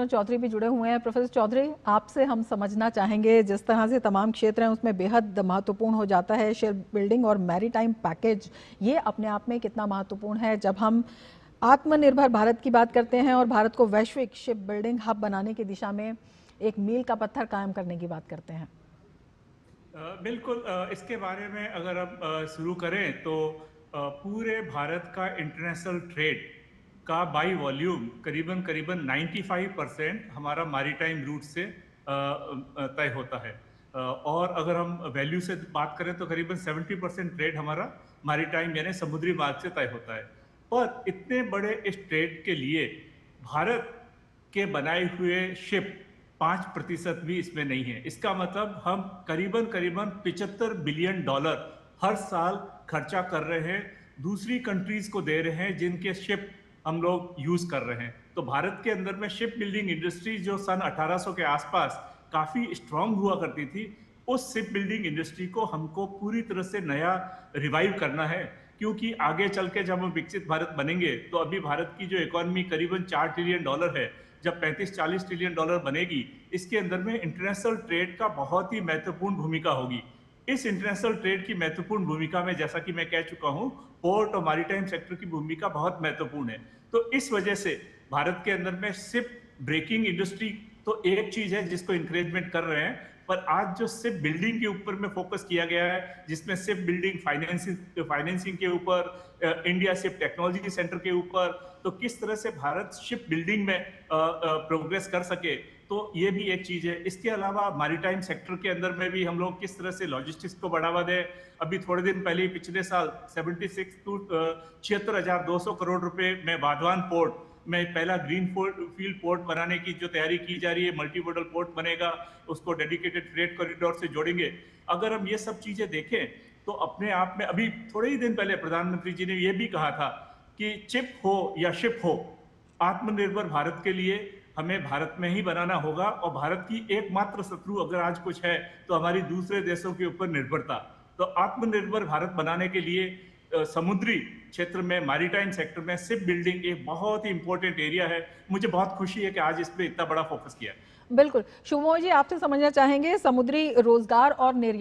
मनोज चौधरी भी जुड़े हुए हैं। प्रोफेसर चौधरी, आपसे हम समझना चाहेंगे, जिस तरह से तमाम क्षेत्र हैं उसमें बेहद महत्वपूर्ण हो जाता है शिप बिल्डिंग और मैरीटाइम पैकेज, ये अपने आप में कितना महत्वपूर्ण है जब हम आत्मनिर्भर भारत की बात करते हैं और भारत को वैश्विक शिप बिल्डिंग हब बनाने की दिशा में एक मील का पत्थर कायम करने की बात करते हैं। बिल्कुल, इसके बारे में अगर हम शुरू करें तो पूरे भारत का इंटरनेशनल ट्रेड का बाई वॉल्यूम करीबन करीबन 95% हमारा मैरीटाइम रूट से तय होता है। और अगर हम वैल्यू से बात करें तो करीबन 70% ट्रेड हमारा मैरीटाइम यानी समुद्री मार्ग से तय होता है। पर इतने बड़े इस ट्रेड के लिए भारत के बनाए हुए शिप 5% भी इसमें नहीं है। इसका मतलब हम करीबन करीबन $75 बिलियन हर साल खर्चा कर रहे हैं, दूसरी कंट्रीज को दे रहे हैं जिनके शिप हम लोग यूज कर रहे हैं। तो भारत के अंदर में शिप बिल्डिंग इंडस्ट्री जो सन 1800 के आसपास काफी स्ट्रांग हुआ करती थी, उस शिप बिल्डिंग इंडस्ट्री को हमको पूरी तरह से नया रिवाइव करना है। क्योंकि आगे चल के जब हम विकसित भारत बनेंगे तो अभी भारत की जो इकोनॉमी करीबन $4 ट्रिलियन है, जब 35-40 ट्रिलियन डॉलर बनेगी, इसके अंदर में इंटरनेशनल ट्रेड का बहुत ही महत्वपूर्ण भूमिका होगी। इस इंटरनेशनल ट्रेड की महत्वपूर्ण भूमिका में, जैसा कि मैं कह चुका हूं, पोर्ट और मैरीटाइम सेक्टर की भूमिका बहुत महत्वपूर्ण है। तो इस वजह से भारत के अंदर में शिप ब्रेकिंग इंडस्ट्री तो एक चीज है जिसको इंकरेजमेंट कर रहे हैं, पर आज जो शिप बिल्डिंग के ऊपर में फोकस किया गया है, जिसमें शिप बिल्डिंग फाइनेंसिंग के ऊपर, इंडिया शिप टेक्नोलॉजी सेंटर के ऊपर, तो किस तरह से भारत शिप बिल्डिंग में प्रोग्रेस कर सके, तो ये भी एक चीज है। इसके अलावा मैरीटाइम सेक्टर के अंदर में भी हम लोग किस तरह से लॉजिस्टिक्स को बढ़ावा दें। अभी थोड़े दिन पहले पिछले साल 76,200 करोड़ रुपए में वाधवान पोर्ट में पहला ग्रीन फील्ड पोर्ट बनाने की जो तैयारी की जा रही है, मल्टी मॉडल पोर्ट बनेगा, उसको डेडिकेटेड फ्रेट कॉरिडोर से जोड़ेंगे। अगर हम ये सब चीजें देखें तो अपने आप में, अभी थोड़े ही दिन पहले प्रधानमंत्री जी ने यह भी कहा था कि चिप हो या शिप हो, आत्मनिर्भर भारत के लिए हमें भारत में ही बनाना होगा। और भारत की एकमात्र शत्रु अगर आज कुछ है तो हमारी दूसरे देशों के ऊपर निर्भरता। तो आत्मनिर्भर भारत बनाने के लिए समुद्री क्षेत्र में, मैरीटाइम सेक्टर में शिप बिल्डिंग एक बहुत ही इंपॉर्टेंट एरिया है। मुझे बहुत खुशी है कि आज इस पे इतना बड़ा फोकस किया। बिल्कुल, शुभमोय जी, आपसे समझना चाहेंगे, समुद्री रोजगार और निर्यात